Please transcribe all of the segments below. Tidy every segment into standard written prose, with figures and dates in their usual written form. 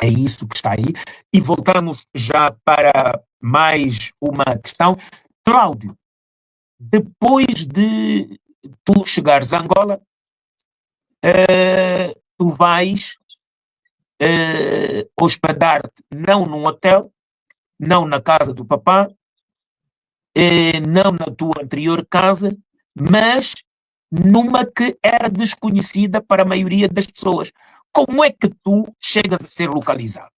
É isso que está aí. E voltamos já para mais uma questão. Cláudio, depois de tu chegares a Angola, tu vais hospedar-te não num hotel, não na casa do papá, não na tua anterior casa, mas numa que era desconhecida para a maioria das pessoas. Como é que tu chegas a ser localizado?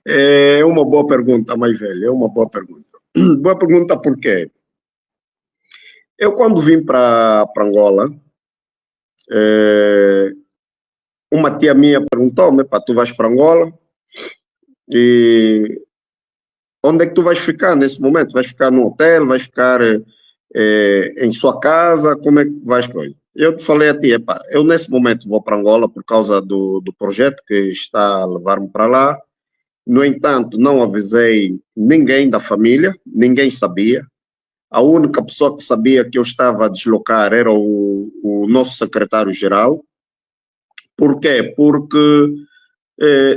É uma boa pergunta, mais velho, é uma boa pergunta. Boa pergunta porque eu, quando vim para Angola, uma tia minha perguntou-me: "Pá, tu vais para Angola e onde é que tu vais ficar nesse momento? Vais ficar no hotel? Vais ficar em sua casa? Como é que vais com ele?" Eu falei a tia: "Pá, eu nesse momento vou para Angola por causa do projeto que está a levar-me para lá. No entanto, não avisei ninguém da família, ninguém sabia. A única pessoa que sabia que eu estava a deslocar era o nosso secretário-geral. Por quê? Porque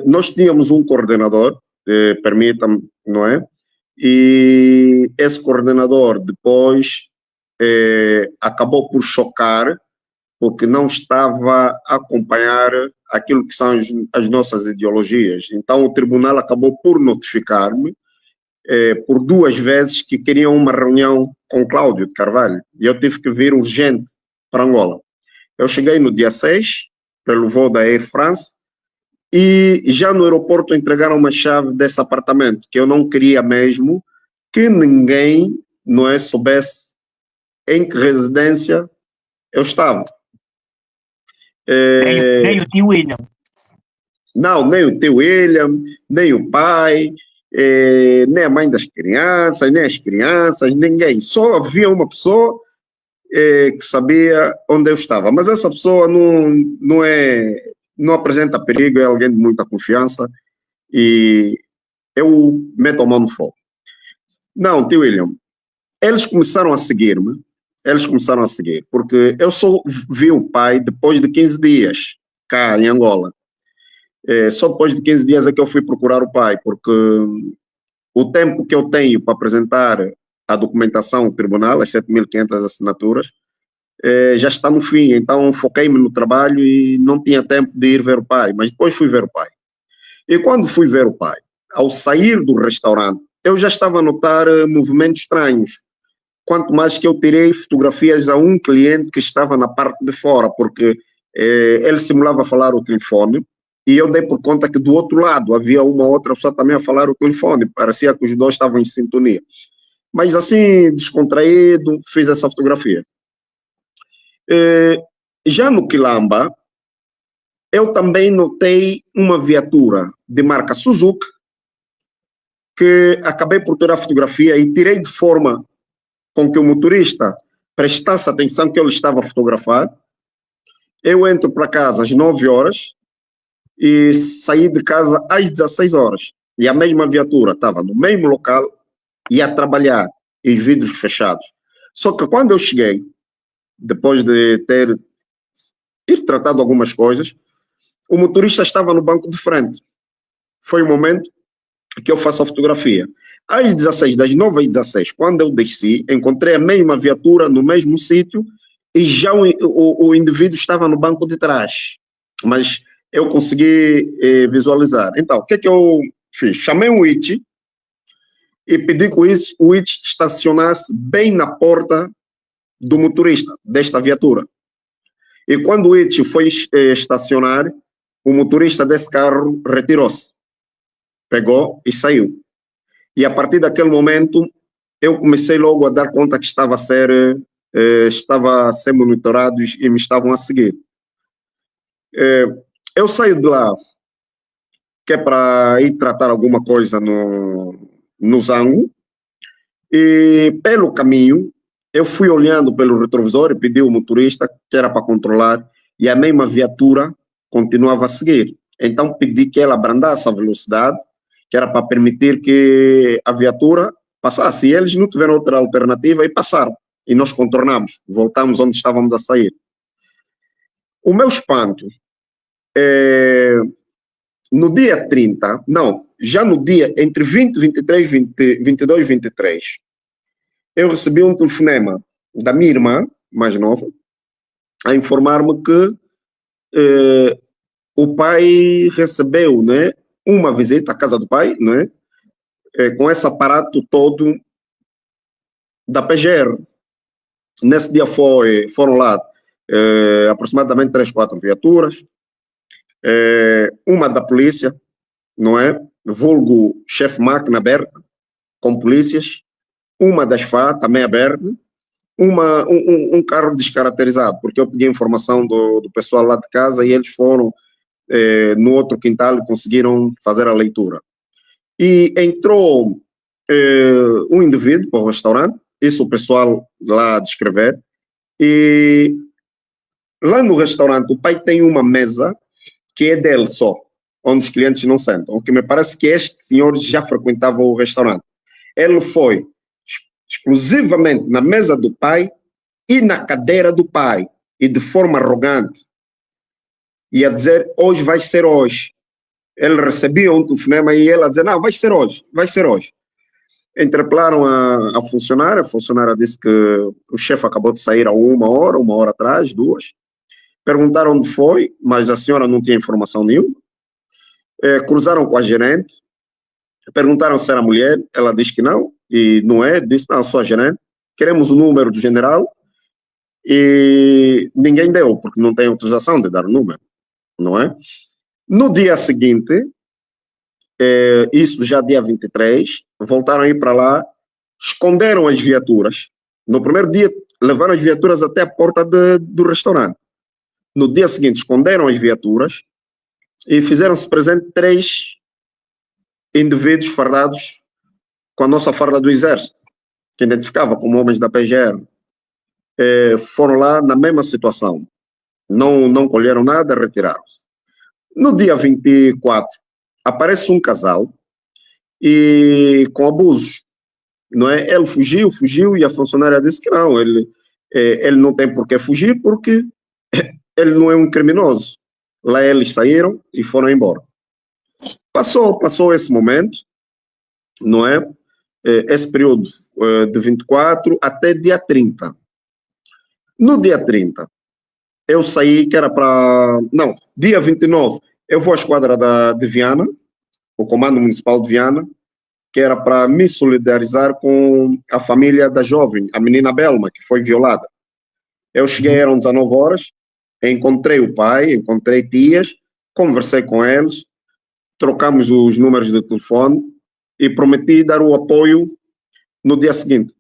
nós tínhamos um coordenador, permita-me, não é? E esse coordenador depois acabou por chocar, porque não estava a acompanhar aquilo que são as nossas ideologias. Então o tribunal acabou por notificar-me por 2 vezes que queriam uma reunião com Cláudio de Carvalho. E eu tive que vir urgente para Angola. Eu cheguei no dia 6, pelo voo da Air France, e já no aeroporto entregaram uma chave desse apartamento, que eu não queria mesmo que ninguém, não é, soubesse em que residência eu estava. Nem o tio William. Não, nem o tio William, nem o pai, nem a mãe das crianças, nem as crianças, ninguém. Só havia uma pessoa que sabia onde eu estava. Mas essa pessoa não apresenta perigo, é alguém de muita confiança e eu meto a mão no fogo. Não, tio William, eles começaram a seguir-me, porque eu só vi o pai depois de 15 dias, cá em Angola. Só depois de 15 dias é que eu fui procurar o pai, porque o tempo que eu tenho para apresentar a documentação ao tribunal, as 7.500 assinaturas, já está no fim. Então foquei-me no trabalho e não tinha tempo de ir ver o pai, mas depois fui ver o pai. E quando fui ver o pai, ao sair do restaurante, eu já estava a notar movimentos estranhos. Quanto mais que eu tirei fotografias a um cliente que estava na parte de fora, porque ele simulava falar o telefone, e eu dei por conta que do outro lado havia uma outra pessoa também a falar o telefone. Parecia que os dois estavam em sintonia. Mas assim, descontraído, fiz essa fotografia. Já no Quilamba, eu também notei uma viatura de marca Suzuki, que acabei por ter a fotografia e tirei de forma com que o motorista prestasse atenção que ele estava a fotografar. Eu entro para casa às 9 horas e saí de casa às 16 horas. E a mesma viatura estava no mesmo local e a trabalhar, e os vidros fechados. Só que quando eu cheguei, depois de ter tratado algumas coisas, o motorista estava no banco de frente. Foi o momento que eu faço a fotografia. Às 16, das 9 às 16, quando eu desci, encontrei a mesma viatura no mesmo sítio e já o indivíduo estava no banco de trás. Mas eu consegui visualizar. Então, o que é que eu fiz? Chamei um IT e pedi que o IT estacionasse bem na porta do motorista desta viatura. E quando o IT foi estacionar, o motorista desse carro retirou-se, pegou e saiu. E a partir daquele momento, eu comecei logo a dar conta que estava a ser monitorado e me estavam a seguir. Eu saio de lá, que é para ir tratar alguma coisa no Zango, e pelo caminho, eu fui olhando pelo retrovisor e pedi ao motorista que era para controlar, e a mesma viatura continuava a seguir. Então pedi que ela abrandasse a velocidade, que era para permitir que a viatura passasse. E eles não tiveram outra alternativa e passaram. E nós contornamos, voltamos onde estávamos a sair. O meu espanto no dia 30, não, já no dia entre 20, 23, 22 e 23, eu recebi um telefonema da minha irmã, mais nova, a informar-me que o pai recebeu, né, uma visita à casa do pai, né, com esse aparato todo da PGR. Nesse dia foram lá aproximadamente 3, 4 viaturas, uma da polícia, não é? Vulgo chefe máquina aberta, com polícias, uma das FA também aberta, um carro descaracterizado, porque eu pedi informação do pessoal lá de casa e eles foram no outro quintal e conseguiram fazer a leitura. E entrou um indivíduo para o restaurante, isso o pessoal lá descrever, e lá no restaurante o pai tem uma mesa que é dele só, onde os clientes não sentam, o que me parece que este senhor já frequentava o restaurante. Ele foi exclusivamente na mesa do pai e na cadeira do pai, e de forma arrogante, ia dizer, hoje vai ser hoje. Ele recebia um telefonema e ele a dizer, não, vai ser hoje, vai ser hoje. Interpelaram a funcionária disse que o chefe acabou de sair há uma hora atrás, 2. Perguntaram onde foi, mas a senhora não tinha informação nenhuma. Cruzaram com a gerente, perguntaram se era mulher, ela disse que não, e não é, disse, não, sou a gerente, queremos o número do general, e ninguém deu, porque não tem autorização de dar o número, não é? No dia seguinte, isso já dia 23, voltaram a ir para lá, esconderam as viaturas. No primeiro dia, levaram as viaturas até a porta do restaurante. No dia seguinte, esconderam as viaturas e fizeram-se presente 3 indivíduos fardados com a nossa farda do Exército, que identificava como homens da PGR. Foram lá na mesma situação. Não colheram nada, retiraram-se. No dia 24, aparece um casal e com abusos, não é? Ele fugiu e a funcionária disse que não, ele não tem por que fugir porque ele não é um criminoso. Lá eles saíram e foram embora. Passou esse momento, não é? Esse período de 24 até dia 30. No dia 30, eu saí, que era para... Não, dia 29, eu vou à esquadra de Viana, o Comando Municipal de Viana, que era para me solidarizar com a família da jovem, a menina Belma, que foi violada. Eu cheguei, eram 19 horas, encontrei o pai, encontrei tias, conversei com eles, trocamos os números de telefone e prometi dar o apoio no dia seguinte.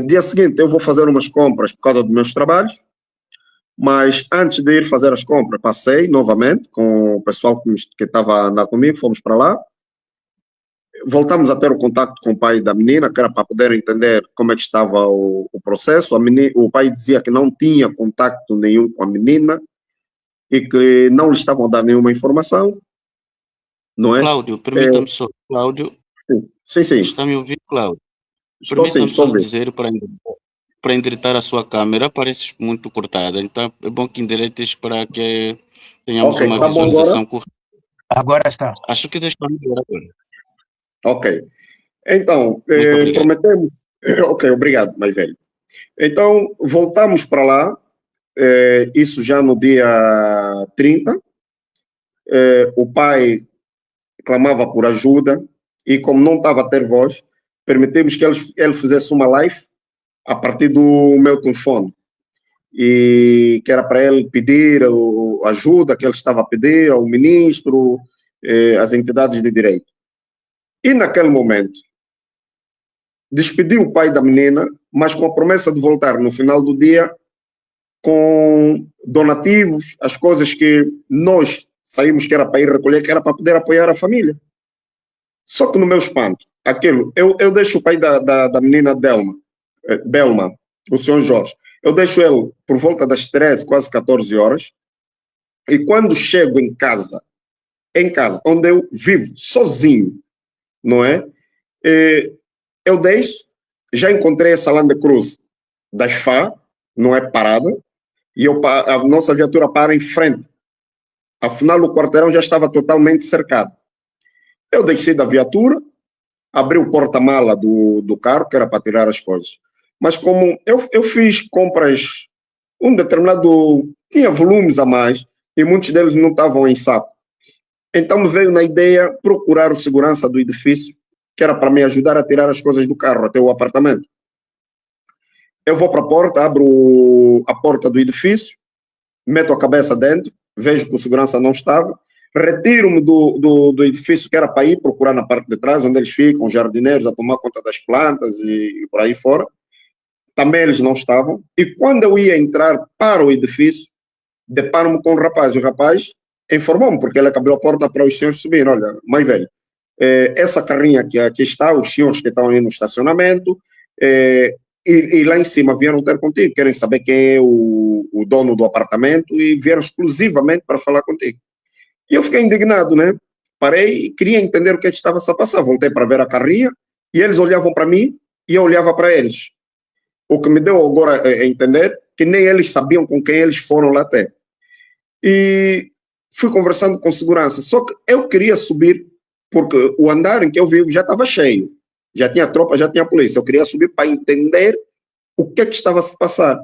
Dia seguinte eu vou fazer umas compras por causa dos meus trabalhos, mas antes de ir fazer as compras, passei novamente com o pessoal que estava a andar comigo, fomos para lá, voltamos a ter o contato com o pai da menina, que era para poder entender como é que estava o processo. O pai dizia que não tinha contato nenhum com a menina e que não lhe estavam a dar nenhuma informação, não é? Cláudio, permita-me só, Cláudio. Sim. Está me ouvindo, Cláudio? Permita-me só dizer para endireitar a sua câmera, parece muito cortada, então é bom que endireites para que tenhamos uma visualização correta. Agora está. Acho que deixa melhor agora. Ok. Então, prometemos... Ok, obrigado, mais velho. Então, voltamos para lá, isso já no dia 30. O pai clamava por ajuda e, como não estava a ter voz, permitimos que ele fizesse uma live a partir do meu telefone, e que era para ele pedir a ajuda que ele estava a pedir ao ministro, às entidades de direito. E naquele momento, despediu o pai da menina, mas com a promessa de voltar no final do dia com donativos, as coisas que nós saímos que era para ir recolher, que era para poder apoiar a família. Só que no meu espanto, eu deixo o pai da menina Belma, o senhor Jorge, eu deixo ele por volta das 13, quase 14 horas, e quando chego em casa, onde eu vivo sozinho, não é? Eu deixo, já encontrei essa Land Cruise da FA, não é parada, e a nossa viatura para em frente Afinal, o quarteirão já estava totalmente cercado. Eu desci da viatura, abri o porta-mala do carro, que era para tirar as coisas. Mas como eu fiz compras, um determinado... Tinha volumes a mais, e muitos deles não estavam em saco. Então me veio na ideia procurar o segurança do edifício, que era para me ajudar a tirar as coisas do carro até o apartamento. Eu vou para a porta, abro a porta do edifício, meto a cabeça dentro, vejo que o segurança não estava, retiro-me do edifício que era para ir procurar na parte de trás, onde eles ficam, os jardineiros, a tomar conta das plantas e por aí fora. Também eles não estavam. E quando eu ia entrar para o edifício, deparo-me com o rapaz. O rapaz informou-me, porque ele abriu a porta para os senhores subirem. Olha, mais velho, essa carrinha que aqui está, os senhores que estão aí no estacionamento, e lá em cima vieram ter contigo, querem saber quem é o dono do apartamento e vieram exclusivamente para falar contigo. E eu fiquei indignado, né? Parei e queria entender o que estava a passar. Voltei para ver a carrinha e eles olhavam para mim e eu olhava para eles. O que me deu agora a entender que nem eles sabiam com quem eles foram lá até. E fui conversando com segurança. Só que eu queria subir porque o andar em que eu vivo já estava cheio. Já tinha tropa, já tinha polícia. Eu queria subir para entender o que estava a se passar.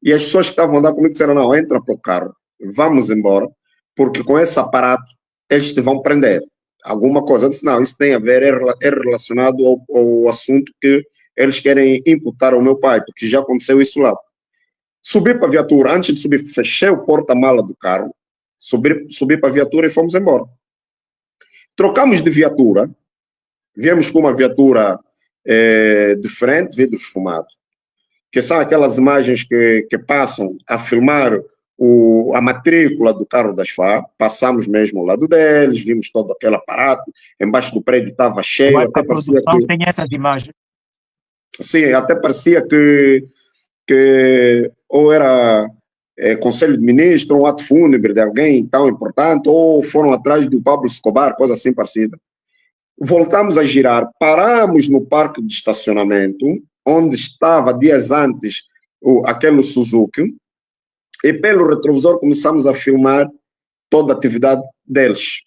E as pessoas que estavam a andar comigo disseram, não, entra para o carro, vamos embora, porque com esse aparato eles te vão prender. Alguma coisa. Eu disse, não, isso tem a ver, é relacionado ao assunto que eles querem imputar ao meu pai, porque já aconteceu isso lá. Subi para a viatura, antes de subir, fechei o porta-mala do carro, subi para a viatura e fomos embora. Trocamos de viatura, viemos com uma viatura diferente, vidro esfumado, que são aquelas imagens que passam a filmar a matrícula do carro das FA, passamos mesmo ao lado deles, vimos todo aquele aparato, embaixo do prédio estava cheio, até parecia que... tem essas imagens. Sim, até parecia que ou era conselho de ministro, um ato fúnebre de alguém tão importante, ou foram atrás do Pablo Escobar, coisa assim parecida. Voltamos a girar, paramos no parque de estacionamento, onde estava dias antes aquele Suzuki, e pelo retrovisor começamos a filmar toda a atividade deles.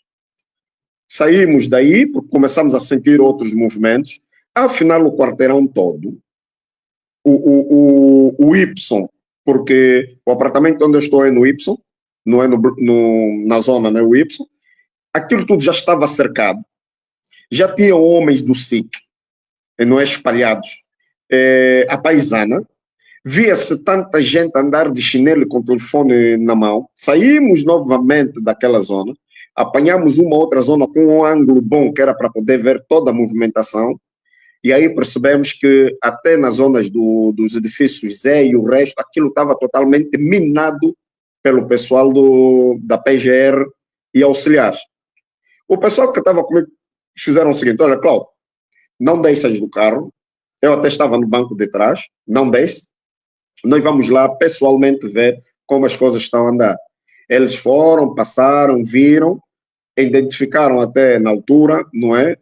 Saímos daí, porque começamos a sentir outros movimentos. Afinal, o quarteirão todo, o Y, porque o apartamento onde eu estou é no Y, não é na zona, não é o Y, aquilo tudo já estava cercado. Já tinha homens do SIC, não é, espalhados. A paisana, via-se tanta gente andar de chinelo com o telefone na mão. Saímos novamente daquela zona, apanhamos uma outra zona com um ângulo bom, que era para poder ver toda a movimentação, e aí percebemos que até nas zonas dos edifícios Zé e o resto, aquilo estava totalmente minado pelo pessoal da PGR e auxiliares. O pessoal que estava comigo fizeram o seguinte, olha, Cláudio, não desças do carro, eu até estava no banco de trás, não desce, nós vamos lá pessoalmente ver como as coisas estão a andar. Eles foram, passaram, viram, identificaram até na altura, não é?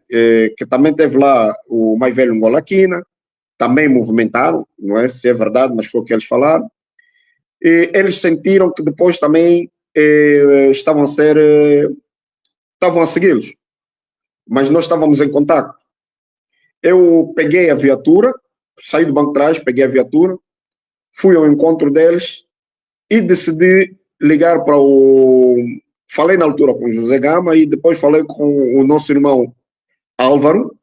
Que também teve lá o mais velho Ngolaquina, também movimentaram, não é? Se é verdade, mas foi o que eles falaram. E eles sentiram que depois também estavam a segui-los, mas nós estávamos em contato. Eu peguei a viatura, saí do banco de trás, peguei a viatura, fui ao encontro deles e decidi ligar para Falei na altura com o José Gama e depois falei com o nosso irmão Álvaro,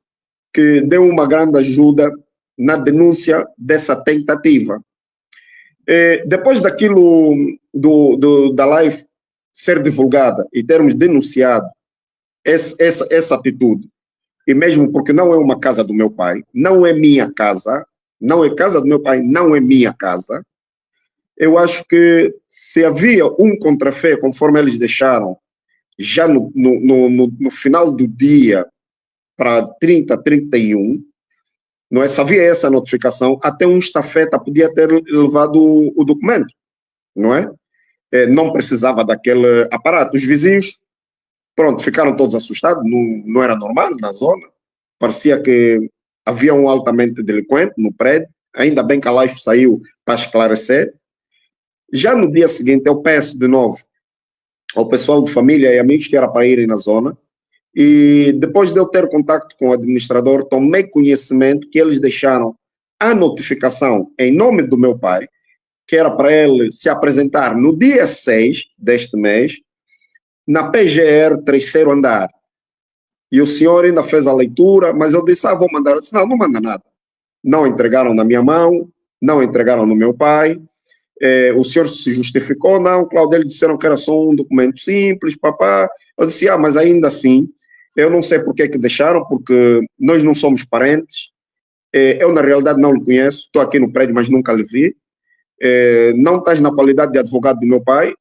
que deu uma grande ajuda na denúncia dessa tentativa. Depois daquilo da live ser divulgada e termos denunciado essa atitude, e mesmo porque não é uma casa do meu pai, não é minha casa, não é casa do meu pai, não é minha casa, eu acho que se havia um contrafé, conforme eles deixaram, já no final do dia, para 30, 31, não é? Se havia essa notificação, até um estafeta podia ter levado o documento, não é? Não precisava daquele aparato. Os vizinhos, pronto, ficaram todos assustados, não era normal na zona, parecia que havia um altamente delinquente no prédio, ainda bem que a live saiu para esclarecer. Já no dia seguinte, eu peço de novo ao pessoal de família e amigos que era para irem na zona. E depois de eu ter contato com o administrador, tomei conhecimento que eles deixaram a notificação em nome do meu pai, que era para ele se apresentar no dia 6 deste mês, na PGR, terceiro andar. E o senhor ainda fez a leitura, mas eu disse, vou mandar. Eu disse, não manda nada. Não entregaram na minha mão, não entregaram no meu pai. O senhor se justificou, não, Cláudio, eles disseram que era só um documento simples, papá. Eu disse, mas ainda assim, eu não sei por que deixaram, porque nós não somos parentes. Eu, na realidade, não lhe conheço, estou aqui no prédio, mas nunca lhe vi. Não estás na qualidade de advogado do meu pai.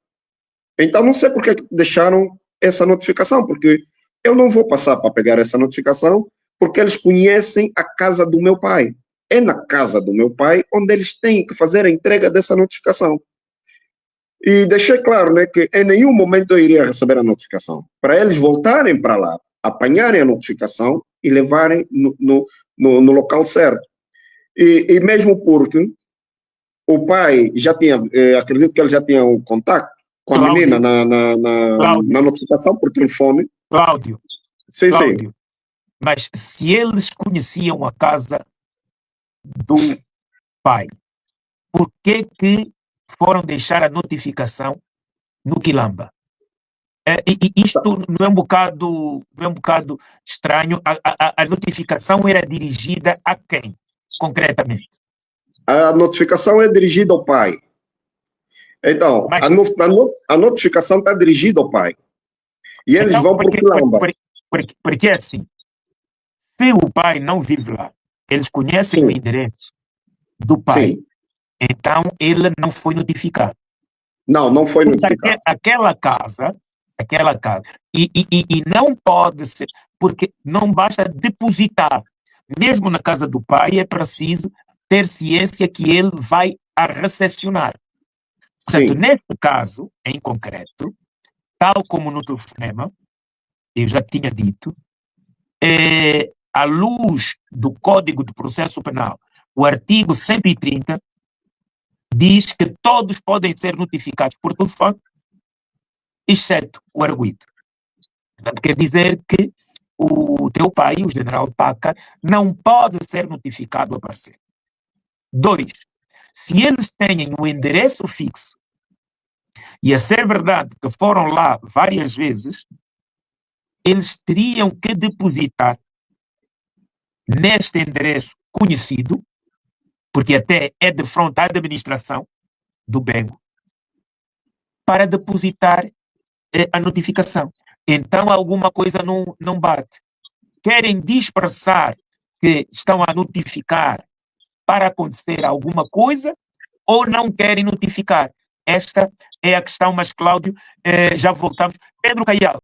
Então, não sei por que deixaram essa notificação, porque eu não vou passar para pegar essa notificação, porque eles conhecem a casa do meu pai. É na casa do meu pai onde eles têm que fazer a entrega dessa notificação. E deixei claro, né, que em nenhum momento eu iria receber a notificação. Para eles voltarem para lá, apanharem a notificação e levarem no local certo. E mesmo porque o pai já tinha, acredito que ele já tinha um contato com a Cláudio, menina na notificação por telefone. Cláudio. Sim. Mas se eles conheciam a casa do pai, por que foram deixar a notificação no Quilamba? Isto não é um bocado estranho? A notificação era dirigida a quem, concretamente? A notificação é dirigida ao pai. Então, mas a notificação está dirigida ao pai. E eles vão para o Quilamba. Porque assim, se o pai não vive lá, eles conhecem o endereço do pai, então ele não foi notificado. Não foi notificado. Aquela casa, e não pode ser, porque não basta depositar. Mesmo na casa do pai é preciso ter ciência que ele vai a recepcionar. Portanto, neste caso, em concreto, tal como no telefonema, eu já tinha dito, à luz do Código de Processo Penal, o artigo 130 diz que todos podem ser notificados por telefone, exceto o arguido. Portanto, quer dizer que o teu pai, o general Paca, não pode ser notificado a aparecer. 2. Se eles têm o endereço fixo, e a ser verdade que foram lá várias vezes, eles teriam que depositar neste endereço conhecido, porque até é de frente à administração do Bengo, para depositar a notificação. Então alguma coisa não bate. Querem disfarçar que estão a notificar para acontecer alguma coisa ou não querem notificar? Esta é a questão, mas Cláudio, já voltamos. Pedro Caial.